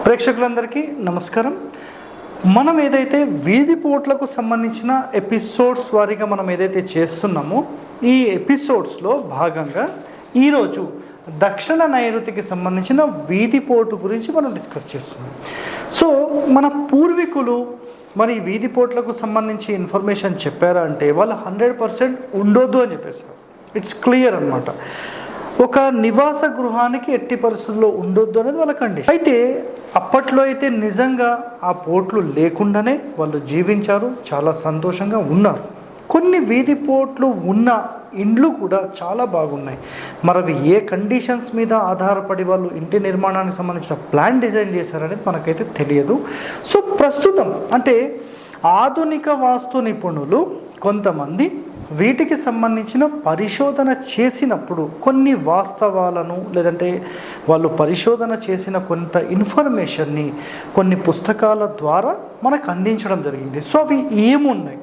ప్రేక్షకులందరికీ నమస్కారం. మనం ఏదైతే వీధి పోట్లకు సంబంధించిన ఎపిసోడ్స్ వారీగా మనం ఏదైతే చేస్తున్నామో ఈ ఎపిసోడ్స్లో భాగంగా ఈరోజు దక్షిణ నైరుతికి సంబంధించిన వీధి పోటు గురించి మనం డిస్కస్ చేస్తున్నాం. సో మన పూర్వీకులు మరి వీధి పోట్లకు సంబంధించి ఇన్ఫర్మేషన్ చెప్పారా అంటే వాళ్ళు 100% ఉండొద్దు అని చెప్పేశారు. ఇట్స్ క్లియర్ అనమాట. ఒక నివాస గృహానికి ఎట్టి పరిస్థితుల్లో ఉండొద్దు అనేది వాళ్ళ కండిషన్. అయితే అప్పట్లో అయితే నిజంగా ఆ పోట్లు లేకుండానే వాళ్ళు జీవించారు, చాలా సంతోషంగా ఉన్నారు. కొన్ని వీధి పోట్లు ఉన్న ఇండ్లు కూడా చాలా బాగున్నాయి. మరి అవి ఏ కండిషన్స్ మీద ఆధారపడి వాళ్ళు ఇంటి నిర్మాణానికి సంబంధించిన ప్లాన్ డిజైన్ చేశారనేది మనకైతే తెలియదు. సో ప్రస్తుతం అంటే ఆధునిక వాస్తు నిపుణులు కొంతమంది వీటికి సంబంధించిన పరిశోధన చేసినప్పుడు కొన్ని వాస్తవాలను లేదంటే వాళ్ళు పరిశోధన చేసిన కొంత ఇన్ఫర్మేషన్ని కొన్ని పుస్తకాల ద్వారా మనకు అందించడం జరిగింది. సో అవి ఏమున్నాయి,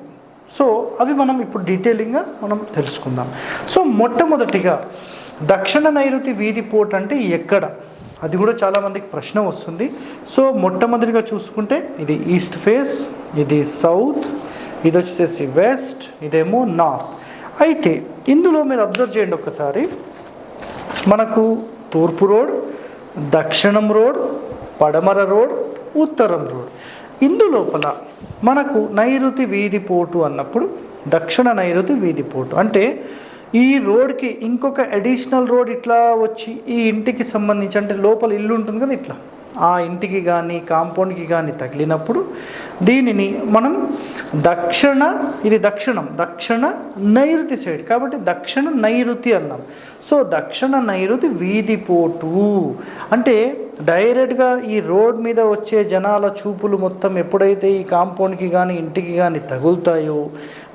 సో అవి మనం ఇప్పుడు డీటెయిలింగ్గా మనం తెలుసుకుందాం. సో మొట్టమొదటిగా దక్షిణ నైరుతి వీధి పోట్ అంటే ఎక్కడ, అది కూడా చాలామందికి ప్రశ్న వస్తుంది. సో మొట్టమొదటిగా చూసుకుంటే ఇది ఈస్ట్ ఫేస్, ఇది సౌత్, ఇది వచ్చేసి వెస్ట్, ఇదేమో నార్త్. అయితే ఇందులో మీరు అబ్జర్వ్ చేయండి ఒకసారి, మనకు తూర్పు రోడ్, దక్షిణం రోడ్, పడమర రోడ్, ఉత్తరం రోడ్. ఇందులోపల మనకు నైరుతి వీధి పోటు అన్నప్పుడు దక్షిణ నైరుతి వీధి పోటు అంటే ఈ రోడ్కి ఇంకొక అడిషనల్ రోడ్ ఇట్లా వచ్చి ఈ ఇంటికి సంబంధించి అంటే లోపల ఇల్లు ఉంటుంది కదా, ఇట్లా ఆ ఇంటికి కానీ కాంపౌండ్కి కానీ తగిలినప్పుడు దీనిని మనం ఇది దక్షిణ నైరుతి సైడ్ కాబట్టి దక్షిణ నైరుతి అన్నాం. సో దక్షిణ నైరుతి వీధి పోటు అంటే డైరెక్ట్గా ఈ రోడ్ మీద వచ్చే జనాల చూపులు మొత్తం ఎప్పుడైతే ఈ కాంపౌండ్కి కానీ ఇంటికి కానీ తగులుతాయో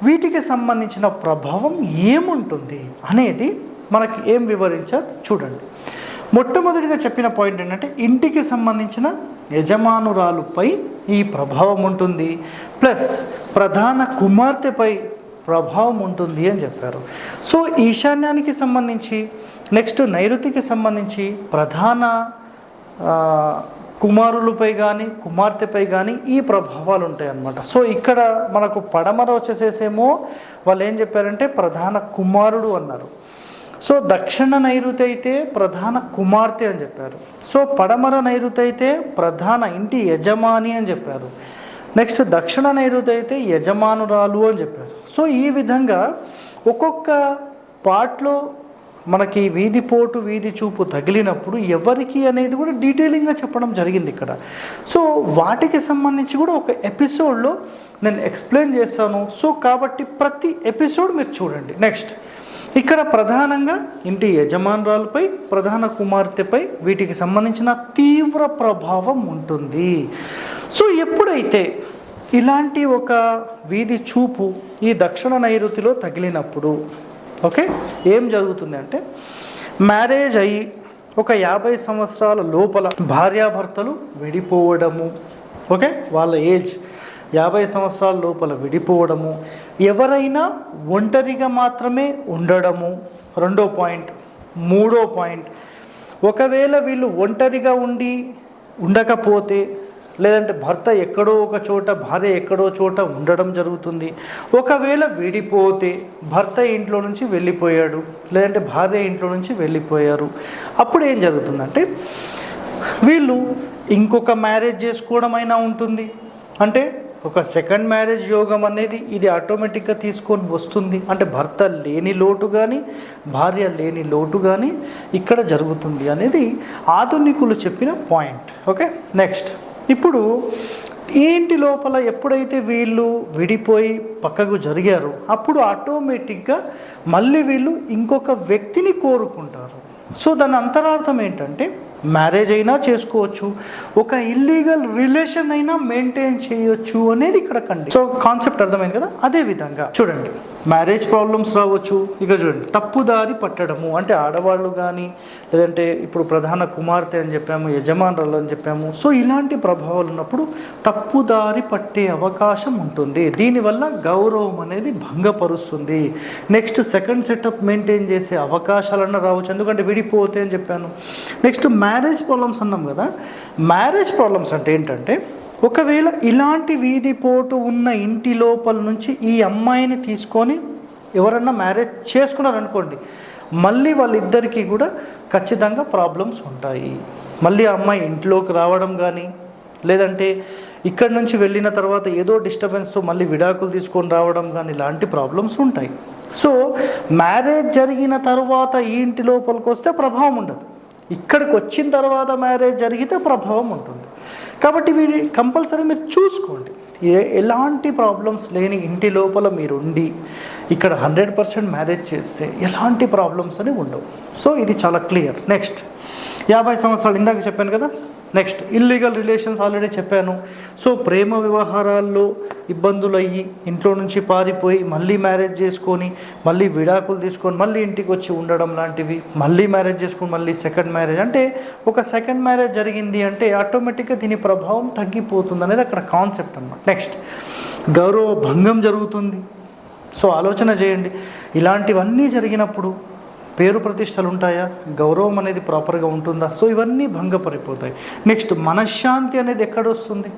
వీటికి సంబంధించిన ప్రభావం ఏముంటుంది అనేది మనకి ఏం వివరించారు చూడండి. మొట్టమొదటిగా చెప్పిన పాయింట్ ఏంటంటే ఇంటికి సంబంధించిన యజమానురాలుపై ఈ ప్రభావం ఉంటుంది, ప్లస్ ప్రధాన కుమార్తెపై ప్రభావం ఉంటుంది అని చెప్పారు. సో ఈశాన్యానికి సంబంధించి నెక్స్ట్ నైరుతికి సంబంధించి ప్రధాన కుమారులపై కానీ కుమార్తెపై కానీ ఈ ప్రభావాలు ఉంటాయి అన్నమాట. సో ఇక్కడ మనకు పడమర వచ్చేసేసేమో వాళ్ళు ఏం చెప్పారంటే ప్రధాన కుమారుడు అన్నారు. సో దక్షిణ నైరుతి అయితే ప్రధాన కుమార్తె అని చెప్పారు. సో పడమర నైరుతి అయితే ప్రధాన ఇంటి యజమాని అని చెప్పారు. నెక్స్ట్ దక్షిణ నైరుతి అయితే యజమానురాలు అని చెప్పారు. సో ఈ విధంగా ఒక్కొక్క పార్ట్లో మనకి వీధి పోటు వీధి చూపు తగిలినప్పుడు ఎవరికి అనేది కూడా డీటెయిలింగ్గా చెప్పడం జరిగింది ఇక్కడ. సో వాటికి సంబంధించి కూడా ఒక ఎపిసోడ్లో నేను ఎక్స్ప్లెయిన్ చేస్తాను. సో కాబట్టి ప్రతి ఎపిసోడ్ మీరు చూడండి. నెక్స్ట్ ఇక్కడ ప్రధానంగా ఇంటి యజమానురాలపై ప్రధాన కుమార్తెపై వీటికి సంబంధించిన తీవ్ర ప్రభావం ఉంటుంది. సో ఎప్పుడైతే ఇలాంటి ఒక వీధి చూపు ఈ దక్షిణ నైరుతిలో తగిలినప్పుడు ఓకే ఏం జరుగుతుంది అంటే మ్యారేజ్ అయ్యి ఒక 50 సంవత్సరాల లోపల భార్యాభర్తలు విడిపోవడము, ఓకే వాళ్ళ ఏజ్ 50 సంవత్సరాల లోపల విడిపోవడము, ఎవరైనా ఒంటరిగా మాత్రమే ఉండడము రెండో పాయింట్. మూడో పాయింట్, ఒకవేళ వీళ్ళు ఒంటరిగా ఉండకపోతే లేదంటే భర్త ఎక్కడో ఒక చోట భార్య ఎక్కడో చోట ఉండడం జరుగుతుంది. ఒకవేళ విడిపోతే భర్త ఇంట్లో నుంచి వెళ్ళిపోయాడు లేదంటే భార్య ఇంట్లో నుంచి వెళ్ళిపోయారు, అప్పుడు ఏం జరుగుతుందంటే వీళ్ళు ఇంకొక మ్యారేజ్ చేసుకోవడం అయినా ఉంటుంది. అంటే ఒక సెకండ్ మ్యారేజ్ యోగం అనేది ఇది ఆటోమేటిక్గా తీసుకొని వస్తుంది. అంటే భర్త లేని లోటు కానీ భార్య లేని లోటు కానీ ఇక్కడ జరుగుతుంది అనేది ఆధునికులు చెప్పిన పాయింట్. ఓకే నెక్స్ట్ ఇప్పుడు ఏంటి లోపల ఎప్పుడైతే వీళ్ళు విడిపోయి పక్కకు జరిగారో అప్పుడు ఆటోమేటిక్గా మళ్ళీ వీళ్ళు ఇంకొక వ్యక్తిని కోరుకుంటారు. సో దాని అంతరార్థం ఏంటంటే మ్యారేజ్ అయినా చేసుకోవచ్చు, ఒక ఇల్లీగల్ రిలేషన్ అయినా మెయింటైన్ చేయొచ్చు అనేది ఇక్కడ సో కాన్సెప్ట్ అర్థమైంది కదా. అదే విధంగా చూడండి మ్యారేజ్ ప్రాబ్లమ్స్ రావచ్చు. ఇక చూడండి తప్పుదారి పట్టడము అంటే ఆడవాళ్ళు కానీ లేదంటే ఇప్పుడు ప్రధాన కుమార్తె అని చెప్పాము, యజమానురాలు అని చెప్పాము. సో ఇలాంటి ప్రభావాలు ఉన్నప్పుడు తప్పుదారి పట్టే అవకాశం ఉంటుంది. దీనివల్ల గౌరవం అనేది భంగపరుస్తుంది. నెక్స్ట్ సెకండ్ సెటప్ మెయింటైన్ చేసే అవకాశాలన్నా రావచ్చు, ఎందుకంటే విడిపోతే అని చెప్పాను. నెక్స్ట్ మ్యారేజ్ ప్రాబ్లమ్స్ అన్నాం కదా, మ్యారేజ్ ప్రాబ్లమ్స్ అంటే ఏంటంటే ఒకవేళ ఇలాంటి వీధిపోటు ఉన్న ఇంటి లోపల నుంచి ఈ అమ్మాయిని తీసుకొని ఎవరన్నా మ్యారేజ్ చేసుకున్నారనుకోండి, మళ్ళీ వాళ్ళిద్దరికీ కూడా ఖచ్చితంగా ప్రాబ్లమ్స్ ఉంటాయి. మళ్ళీ ఆ అమ్మాయి ఇంట్లోకి రావడం కానీ, లేదంటే ఇక్కడి నుంచి వెళ్ళిన తర్వాత ఏదో డిస్టర్బెన్స్తో మళ్ళీ విడాకులు తీసుకొని రావడం కానీ, ఇలాంటి ప్రాబ్లమ్స్ ఉంటాయి. సో మ్యారేజ్ జరిగిన తర్వాత ఈ ఇంటి లోపలికి వస్తే ప్రభావం ఉండదు, ఇక్కడికి వచ్చిన తర్వాత మ్యారేజ్ జరిగితే ప్రభావం ఉంటుంది. కాబట్టి మీరు కంపల్సరీ మీరు చూసుకోండి, ఎలాంటి ప్రాబ్లమ్స్ లేని ఇంటి లోపల మీరు ఉండి ఇక్కడ 100% మ్యారేజ్ చేస్తే ఎలాంటి ప్రాబ్లమ్స్ అని ఉండవు. సో ఇది చాలా క్లియర్. నెక్స్ట్ 50 సంవత్సరాలు ఇందాక చెప్పాను కదా. నెక్స్ట్ ఇల్లీగల్ రిలేషన్స్ ఆల్రెడీ చెప్పాను. సో ప్రేమ వ్యవహారాల్లో ఇబ్బందులు అయ్యి ఇంట్లో నుంచి పారిపోయి మళ్ళీ మ్యారేజ్ చేసుకొని మళ్ళీ విడాకులు తీసుకొని మళ్ళీ ఇంటికి వచ్చి ఉండడం లాంటివి, మళ్ళీ మ్యారేజ్ చేసుకొని మళ్ళీ సెకండ్ మ్యారేజ్, అంటే ఒక సెకండ్ మ్యారేజ్ జరిగింది అంటే ఆటోమేటిక్గా దీని ప్రభావం తగ్గిపోతుంది అనేది అక్కడ కాన్సెప్ట్ అన్నమాట. నెక్స్ట్ గౌరవ భంగం జరుగుతుంది. సో ఆలోచన చేయండి, ఇలాంటివన్నీ జరిగినప్పుడు పేరు ప్రతిష్టలు ఉంటాయా, గౌరవం అనేది ప్రాపర్గా ఉంటుందా? సో ఇవన్నీ భంగపడిపోతాయి. నెక్స్ట్ మనశ్శాంతి అనేది ఎక్కడొస్తుంది?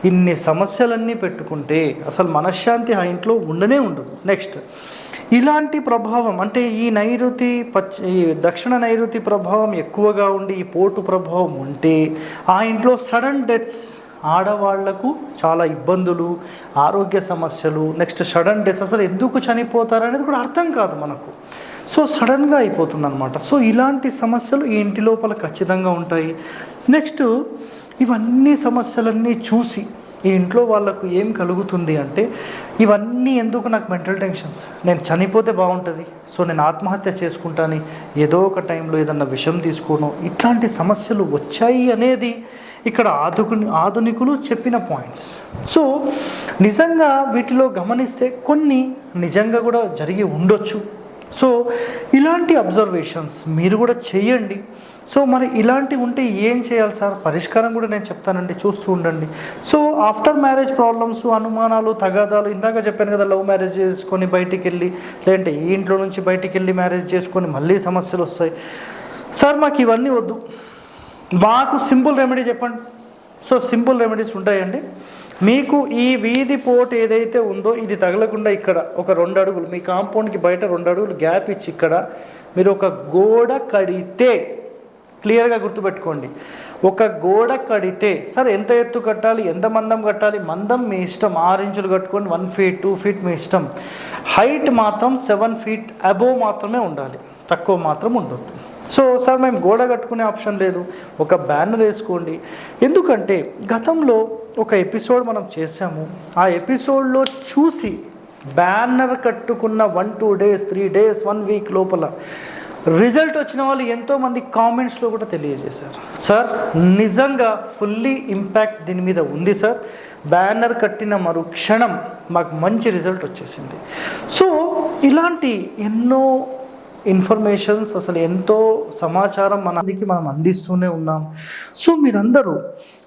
ఇన్ని సమస్యలన్నీ పెట్టుకుంటే అసలు మనశ్శాంతి ఆ ఇంట్లో ఉండనే ఉండదు. నెక్స్ట్ ఇలాంటి ప్రభావం అంటే ఈ దక్షిణ నైరుతి ప్రభావం ఎక్కువగా ఉండి ఈ పోటు ప్రభావం ఉంటే ఆ ఇంట్లో సడన్ డెత్స్, ఆడవాళ్లకు చాలా ఇబ్బందులు, ఆరోగ్య సమస్యలు, నెక్స్ట్ సడన్ డెత్స్, అసలు ఎందుకు చనిపోతారు అనేది కూడా అర్థం కాదు మనకు. సో సడన్గా అయిపోతుంది అనమాట. సో ఇలాంటి సమస్యలు ఈ ఇంటి లోపల ఖచ్చితంగా ఉంటాయి. నెక్స్ట్ ఇవన్నీ సమస్యలన్నీ చూసి ఈ ఇంట్లో వాళ్ళకు ఏం కలుగుతుంది అంటే, ఇవన్నీ ఎందుకు, నాకు మెంటల్ టెన్షన్స్, నేను చనిపోతే బాగుంటుంది, సో నేను ఆత్మహత్య చేసుకుంటాను, ఏదో ఒక టైంలో ఏదన్నా విషం తీసుకోను, ఇట్లాంటి సమస్యలు వచ్చాయి అనేది ఇక్కడ ఆధునికులు చెప్పిన పాయింట్స్. సో నిజంగా వీటిలో గమనిస్తే కొన్ని నిజంగా కూడా జరిగి ఉండొచ్చు. సో ఇలాంటి అబ్జర్వేషన్స్ మీరు కూడా చేయండి. సో మరి ఇలాంటివి ఉంటే ఏం చేయాలి సార్, పరిష్కారం కూడా నేను చెప్తానండి, చూస్తూ ఉండండి. సో ఆఫ్టర్ మ్యారేజ్ ప్రాబ్లమ్స్, అనుమానాలు, తగాదాలు, ఇందాక చెప్పాను కదా, లవ్ మ్యారేజ్ చేసుకొని బయటికి వెళ్ళి, లేదంటే ఈ ఇంట్లో నుంచి బయటికి వెళ్ళి మ్యారేజ్ చేసుకొని మళ్ళీ సమస్యలు వస్తాయి. సార్ మాకు ఇవన్నీ వద్దు, మాకు సింపుల్ రెమెడీ చెప్పండి. సో సింపుల్ రెమెడీస్ ఉంటాయండి. మీకు ఈ వీధి పోటు ఏదైతే ఉందో ఇది తగలకుండా ఇక్కడ ఒక 2 అడుగులు, మీ కాంపౌండ్కి బయట 2 అడుగులు గ్యాప్ ఇచ్చి ఇక్కడ మీరు ఒక గోడ కడితే, క్లియర్గా గుర్తుపెట్టుకోండి, ఒక గోడ కడితే, సార్ ఎంత ఎత్తు కట్టాలి, ఎంత మందం కట్టాలి, మందం మీ ఇష్టం, 6 ఇంచులు కట్టుకోండి, 1 ఫీట్ 2 ఫీట్ మీ ఇష్టం. హైట్ మాత్రం 7 ఫీట్ అబోవ్ మాత్రమే ఉండాలి, తక్కువ మాత్రం ఉండొద్దు. సో సార్ మేము గోడ కట్టుకునే ఆప్షన్ లేదు, ఒక బ్యానర్ వేసుకోండి. ఎందుకంటే గతంలో ఒక ఎపిసోడ్ మనం చేసాము, ఆ ఎపిసోడ్లో చూసి బ్యానర్ కట్టుకున్న 1-2 డేస్ 3 డేస్ 1 వీక్ లోపల రిజల్ట్ వచ్చిన వాళ్ళు ఎంతోమంది కామెంట్స్లో కూడా తెలియజేశారు, సార్ నిజంగా ఫుల్లీ ఇంపాక్ట్ దీని మీద ఉంది సార్, బ్యానర్ కట్టిన మరుక్షణం మాకు మంచి రిజల్ట్ వచ్చేసింది. సో ఇలాంటి ఎన్నో ఇన్ఫర్మేషన్స్, అసలు ఎంతో సమాచారం మనకి మనం అందిస్తూనే ఉన్నాం. సో మీరందరూ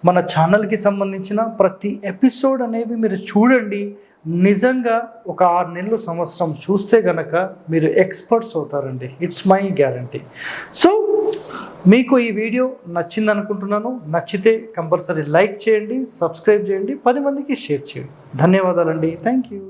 మన ఛానల్కి సంబంధించిన ప్రతి ఎపిసోడ్ అనేవి మీరు చూడండి. నిజంగా ఒక 6 నెలలు సంవత్సరం చూస్తే గనక మీరు ఎక్స్పర్ట్స్ అవుతారండి, ఇట్స్ మై గ్యారంటీ. సో మీకు ఈ వీడియో నచ్చింది అనుకుంటున్నాను. నచ్చితే కంపల్సరీ లైక్ చేయండి, సబ్స్క్రైబ్ చేయండి, 10 మందికి షేర్ చేయండి. ధన్యవాదాలండి. Thank you.